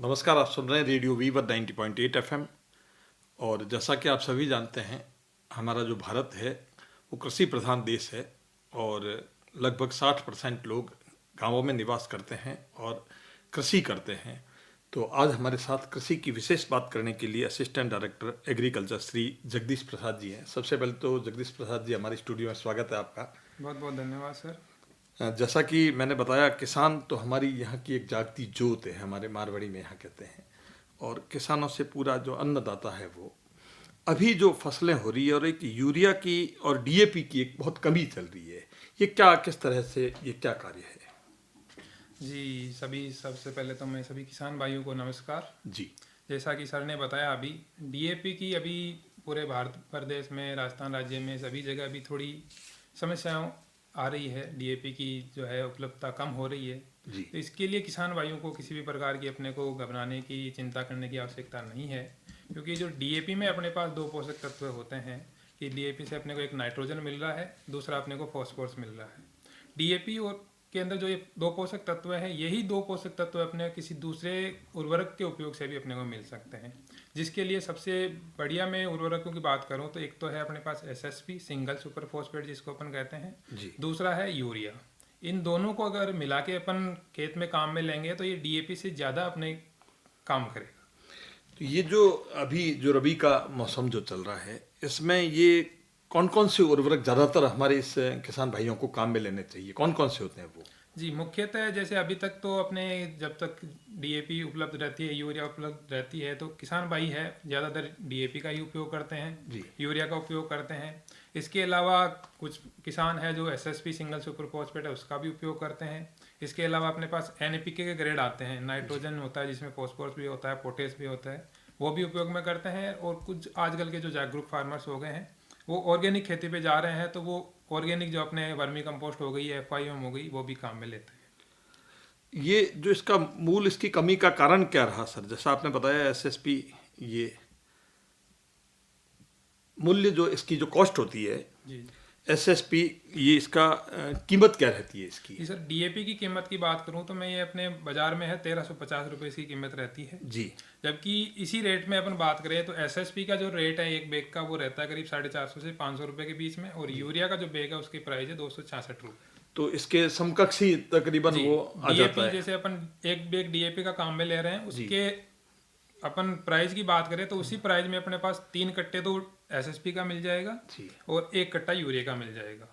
नमस्कार। आप सुन रहे हैं रेडियो वीवर 90.8 एफएम। और जैसा कि आप सभी जानते हैं, हमारा जो भारत है वो कृषि प्रधान देश है और लगभग 60% लोग गांवों में निवास करते हैं और कृषि करते हैं। तो आज हमारे साथ कृषि की विशेष बात करने के लिए assistant director agriculture Shri Jagdish Prasad ji हैं। सबसे पहले तो जगदीश प्रसाद जी, हमारे स्टूडियो में स्वागत है आपका। बहुत बहुत धन्यवाद सर। जैसा कि मैंने बताया, किसान तो हमारी यहाँ की एक जागती जोत है, हमारे मारवाड़ी में यहाँ कहते हैं। और किसानों से पूरा जो अन्नदाता है वो, अभी जो फसलें हो रही है और एक यूरिया की और डीएपी की एक बहुत कमी चल रही है, ये क्या, किस तरह से ये क्या कार्य है? जी सबसे पहले तो मैं सभी किसान भाइयों को नमस्कार। जी जैसा कि सर ने बताया, अभी डीएपी की अभी पूरे भारत प्रदेश में, राजस्थान राज्य में सभी जगह अभी थोड़ी समस्याएं आ रही है। डीएपी की जो है उपलब्धता कम हो रही है। जी तो इसके लिए किसान भाइयों को किसी भी प्रकार की अपने को घबराने की, चिंता करने की आवश्यकता नहीं है, क्योंकि जो डीएपी में अपने पास दो पोषक तत्व होते हैं कि डीएपी से अपने को एक नाइट्रोजन मिल रहा है, दूसरा अपने को फॉस्फोरस मिल रहा है। डीएपी और के अंदर जो ये दो पोषक तत्व हैं, यही दो पोषक तत्व अपने किसी दूसरे उर्वरक के उपयोग से भी अपने को मिल सकते हैं। जिसके लिए सबसे बढ़िया मैं उर्वरकों की बात करूं तो एक तो है अपने पास एसएसपी, सिंगल सुपर फॉस्फेट जिसको अपन कहते हैं। जी दूसरा है यूरिया। इन दोनों को अगर मिला के अपन खेत में काम में लेंगे तो ये डीएपी से ज़्यादा अपने काम करेगा। तो ये जो अभी जो रबी का मौसम जो चल रहा है, इसमें ये कौन कौन से उर्वरक ज़्यादातर हमारे इस किसान भाइयों को काम में लेने चाहिए? कौन कौन से होते हैं वो? जी, मुख्यतः जैसे अभी तक तो अपने जब तक डीएपी उपलब्ध रहती है, यूरिया उपलब्ध रहती है, तो किसान भाई है ज़्यादातर डीएपी का ही उपयोग करते हैं, जी यूरिया का उपयोग करते हैं। इसके अलावा कुछ किसान है जो एसएसपी, सिंगल सुपर फॉस्फेट है, उसका भी उपयोग करते हैं। इसके अलावा अपने पास एनपीके के ग्रेड आते हैं, नाइट्रोजन होता है जिसमें फॉस्फोरस भी होता है, पोटेस भी होता है, वो भी उपयोग में करते हैं। और कुछ आजकल के जो जागरूक फार्मर्स हो गए हैं वो ऑर्गेनिक खेती पे जा रहे हैं, तो वो ऑर्गेनिक जो अपने वर्मी कंपोस्ट हो गई, एफआईएम हो गई, वो भी काम में लेते हैं। ये जो इसका मूल, इसकी कमी का कारण क्या रहा सर? जैसा आपने बताया एसएसपी, ये मूल्य जो इसकी जो कॉस्ट होती है, जी एसएसपी, ये इसका कीमत क्या रहती है इसकी? जी सर, डीएपी की कीमत की बात करूं तो मैं ये अपने बाजार में है 1350 रुपये इसकी कीमत रहती है। जी जबकि इसी रेट में अपन बात करें तो एसएसपी का जो रेट है एक बैग का, वो रहता है करीब 450 से 500 रुपये के बीच में, और यूरिया का जो बैग है उसकी प्राइस है 266 रुपये। तो इसके समकक्ष ही तकरीबन जी, वो आ जाता डीएपी है। जैसे अपन एक बैग डीएपी का काम में ले रहे हैं, जी उसके अपन प्राइस की बात करें तो उसी प्राइस में अपने पास 3 कट्टे तो एसएसपी का मिल जाएगा जी। और 1 कट्टा यूरिया का मिल जाएगा।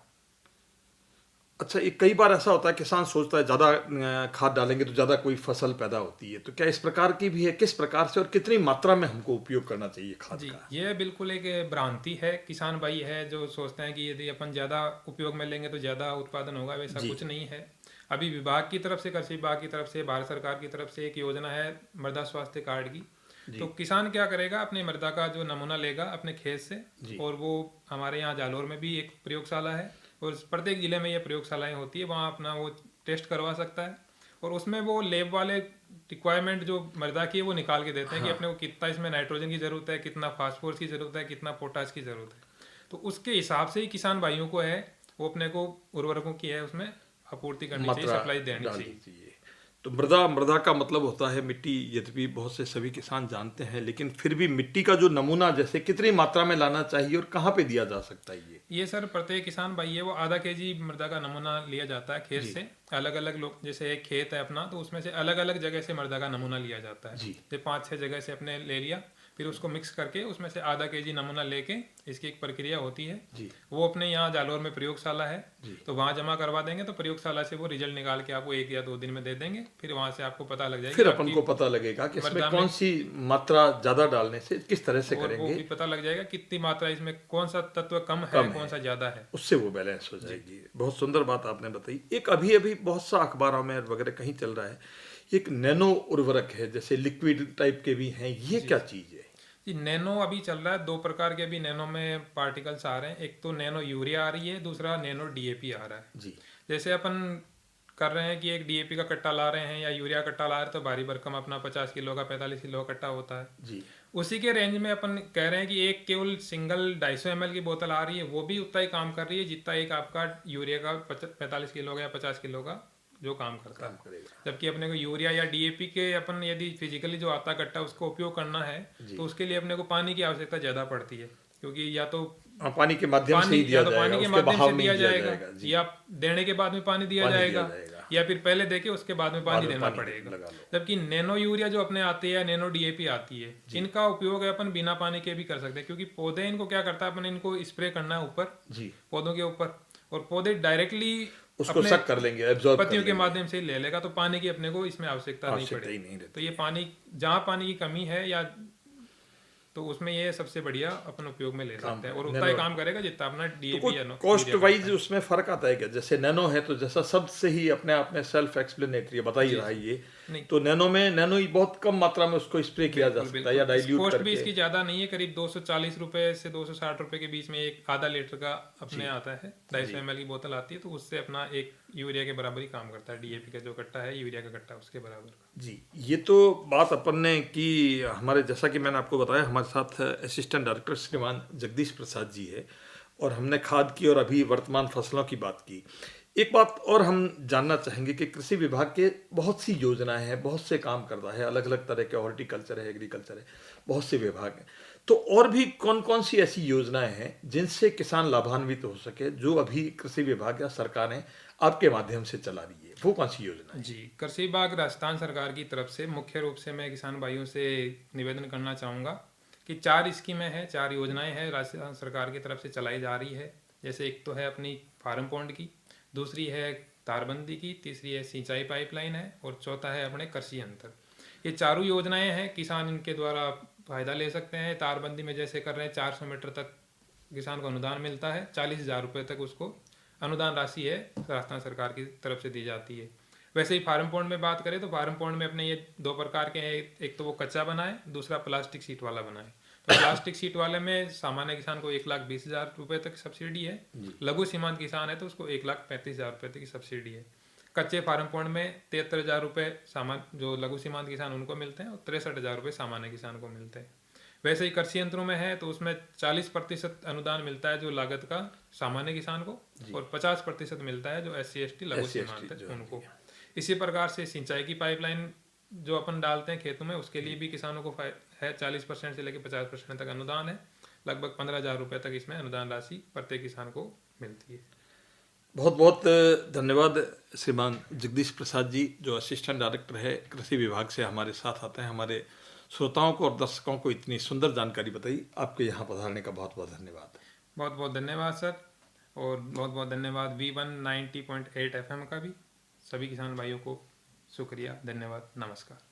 अच्छा, ये कई बार ऐसा होता है, किसान सोचता है ज़्यादा खाद डालेंगे तो ज़्यादा कोई फसल पैदा होती है, तो क्या इस प्रकार की भी है? किस प्रकार से और कितनी मात्रा में हमको उपयोग करना चाहिए खाद जी, का? ये बिल्कुल एक भ्रांति है। किसान भाई है जो सोचते हैं कि यदि अपन ज़्यादा उपयोग में लेंगे तो ज़्यादा उत्पादन होगा, वैसा जी कुछ नहीं है। अभी विभाग की तरफ से, कृषि विभाग की तरफ से, भारत सरकार की तरफ से एक योजना है मृदा स्वास्थ्य कार्ड की। जी तो किसान क्या करेगा, अपनी मृदा का जो नमूना लेगा अपने खेत से, जी और वो हमारे यहाँ जालोर में भी एक प्रयोगशाला है और प्रत्येक जिले में ये प्रयोगशालाएं होती है, वहाँ अपना वो टेस्ट करवा सकता है। और उसमें वो लैब वाले रिक्वायरमेंट जो मृदा की है वो निकाल के देते हैं कि हाँ। अपने को कितना इसमें नाइट्रोजन की ज़रूरत है, कितना फास्फोरस की ज़रूरत है, कितना पोटाश की ज़रूरत है। तो उसके हिसाब से ही किसान भाइयों को है वो अपने को उर्वरकों की है उसमें आपूर्ति करनी चाहिए, मात्रा सप्लाई देनी डालनी चाहिए। चाहिए। तो मृदा, मृदा का मतलब होता है मिट्टी, यद्यपि बहुत से सभी किसान जानते हैं, लेकिन फिर भी मिट्टी का जो नमूना, जैसे कितनी मात्रा में लाना चाहिए और कहाँ पे दिया जा सकता है ये सर प्रत्येक किसान भाई है वो आधा केजी मृदा का नमूना लिया जाता है खेत जी से। अलग अलग लोग, जैसे एक खेत है अपना, तो उसमें से अलग अलग जगह से मृदा का नमूना लिया जाता है। जी जैसे 5-6 जगह से अपने ले लिया, फिर उसको मिक्स करके उसमें से आधा केजी नमूना लेके, इसकी एक प्रक्रिया होती है। जी वो अपने यहाँ जालोर में प्रयोगशाला है, जी। तो वहाँ जमा करवा देंगे, तो प्रयोगशाला से वो रिजल्ट निकाल के आपको 1 या 2 दिन में दे देंगे। फिर वहाँ से आपको पता लग जाएगा फिर कि अपन आपकी को पता लगेगा कि इसमें मृदा कौन में, सी मात्रा ज़्यादा डालने से किस तरह से और वो करेंगे, भी पता लग जाएगा कितनी मात्रा इसमें, कौन सा तत्व कम है, कम कौन है, सा ज़्यादा है। उससे वो बैलेंस हो जाएगी। बहुत सुंदर बात आपने बताई। एक अभी अभी बहुत सा अखबारों में वगैरह कहीं चल रहा है, एक नैनो उर्वरक है, जैसे लिक्विड टाइप के भी हैं, ये क्या चीज़ है? जी, नैनो अभी चल रहा है। 2 प्रकार के अभी नैनो में पार्टिकल्स आ रहे हैं। एक तो नैनो यूरिया आ रही है, दूसरा नैनो डीएपी आ रहा है। जी जैसे अपन कर रहे हैं कि एक डीएपी का कट्टा ला रहे हैं या यूरिया कट्टा ला रहे हैं, तो भारी भरकम अपना 50 किलो का, 45 किलो का कट्टा होता है। जी उसी के रेंज में अपन कह रहे हैं कि एक केवल सिंगल 250 ml की बोतल आ रही है, वो भी उतना ही काम कर रही है जितना एक आपका यूरिया का 45 किलो का या 50 किलो का जो काम करता है। करेगा। जबकि अपने को यूरिया या डीएपी के अपन यदि फिजिकली जो आता कट्टा उसको उपयोग करना है तो उसके लिए अपने को पानी की आवश्यकता ज़्यादा पड़ती है, क्योंकि या तो पानी के माध्यम से ही दिया या तो जाएगा, पानी के उसके माध्यम बहाव से में दिया ही दिया जाएगा, जाएगा जी। या देने के बाद में पानी दिया पानी जाएगा, दिया जाएगा। या फिर पहले देके उसके बाद में पानी बाद में देना पानी पड़ेगा। लगा लो। जबकि नैनो यूरिया जो अपने आती है, नैनो डीएपी आती है, इनका उपयोग है अपन बिना पानी के भी कर सकते हैं, क्योंकि पौधे इनको क्या करता है, अपन इनको स्प्रे करना है ऊपर जी, पौधों के ऊपर, और पौधे डायरेक्टली उसको सक कर लेंगे, एब्जॉर्ब कर पत्तियों के लेंगे। माध्यम से ही ले लेगा, तो पानी की अपने को इसमें आवश्यकता नहीं आवश्यकता ही पड़ेगी। नहीं रहती। तो ये पानी जहाँ पानी की कमी है या तो उसमें ये सबसे बढ़िया अपन उपयोग में ले सकते हैं, और उतना ही काम करेगा जितना अपना डीएपी या कॉस्ट वाइज उसमें फर्क आता है क्या? जैसे नैनो है तो जैसा शब्द से ही अपने आप में सेल्फ एक्सप्लेनेटरी बता ही रहा है ये, नहीं। तो नैनो में नैनो ही बहुत कम मात्रा में उसको स्प्रे किया जा सकता है या डाइल्यूट कॉस्ट भी करके। इसकी ज़्यादा नहीं है, करीब 240 रुपए से 260 रुपए के बीच में एक आधा लीटर का अपने आता है, 250 ml की बोतल आती है, तो उससे अपना एक यूरिया के बराबर ही काम करता है। डीएपी का जो कट्टा है, यूरिया का कट्टा उसके बराबर का। जी, ये तो बात अपन ने की हमारे, जैसा कि मैंने आपको बताया, हमारे साथ असिस्टेंट डायरेक्टर श्रीमान जगदीश प्रसाद जी है, और हमने खाद की और अभी वर्तमान फसलों की बात की। एक बात और हम जानना चाहेंगे कि कृषि विभाग के बहुत सी योजनाएं हैं, बहुत से काम करता है, अलग अलग तरह के हॉर्टिकल्चर है, एग्रीकल्चर है, बहुत से विभाग हैं, तो और भी कौन कौन सी ऐसी योजनाएं हैं जिनसे किसान लाभान्वित हो सके, जो अभी कृषि विभाग या सरकारें आपके माध्यम से चला रही है, वो कौन सी योजना है? जी, कृषि विभाग राजस्थान सरकार की तरफ से मुख्य रूप से मैं किसान भाइयों से निवेदन करना चाहूँगा कि 4 स्कीमें हैं, 4 योजनाएं हैं राजस्थान सरकार की तरफ से चलाई जा रही है। जैसे एक तो है अपनी फार्म पॉन्ड की, दूसरी है तारबंदी की, तीसरी है सिंचाई पाइपलाइन है, और चौथा है अपने कृषि यंत्र। ये चारों योजनाएं हैं, किसान इनके द्वारा फायदा ले सकते हैं। तारबंदी में जैसे कर रहे हैं 400 मीटर तक किसान को अनुदान मिलता है, 40,000 रुपये तक उसको अनुदान राशि है राजस्थान सरकार की तरफ से दी जाती है। वैसे ही फार्म पॉन्ड में बात करें तो फार्म पॉन्ड में अपने ये 2 प्रकार के हैं, एक तो वो कच्चा बनाए, दूसरा प्लास्टिक सीट वाला बनाए। तो प्लास्टिक सीट वाले में सामान्य किसान को 1,20,000 रुपये तक सब्सिडी है, लघु सीमांत किसान है तो उसको 1,35,000 रुपये तक की सब्सिडी है। कच्चे फार्म पॉन्ड में 73,000 रुपये सामान्य जो लघु सीमांत किसान उनको मिलते हैं, और 63,000 रुपये सामान्य किसान को मिलते हैं। वैसे ही कृषि यंत्रों में है तो उसमें 40% अनुदान मिलता है जो लागत का सामान्य किसान को, और 50% मिलता है जो SC/ST लघु सीमांत है उनको। इसी प्रकार से सिंचाई की पाइपलाइन जो अपन डालते हैं खेतों में, उसके लिए भी किसानों को है 40% से लेकर 50% तक अनुदान है। लगभग 15,000 रुपये तक इसमें अनुदान राशि प्रत्येक किसान को मिलती है। बहुत बहुत धन्यवाद श्रीमान जगदीश प्रसाद जी, जो असिस्टेंट डायरेक्टर है कृषि विभाग से हमारे साथ आते हैं, हमारे श्रोताओं को और दर्शकों को इतनी सुंदर जानकारी बताई। आपके यहाँ पधारने का बहुत बहुत धन्यवाद। बहुत बहुत धन्यवाद सर, और बहुत बहुत धन्यवाद V1 90.8 FM का भी। सभी किसान भाइयों को शुक्रिया, धन्यवाद, नमस्कार।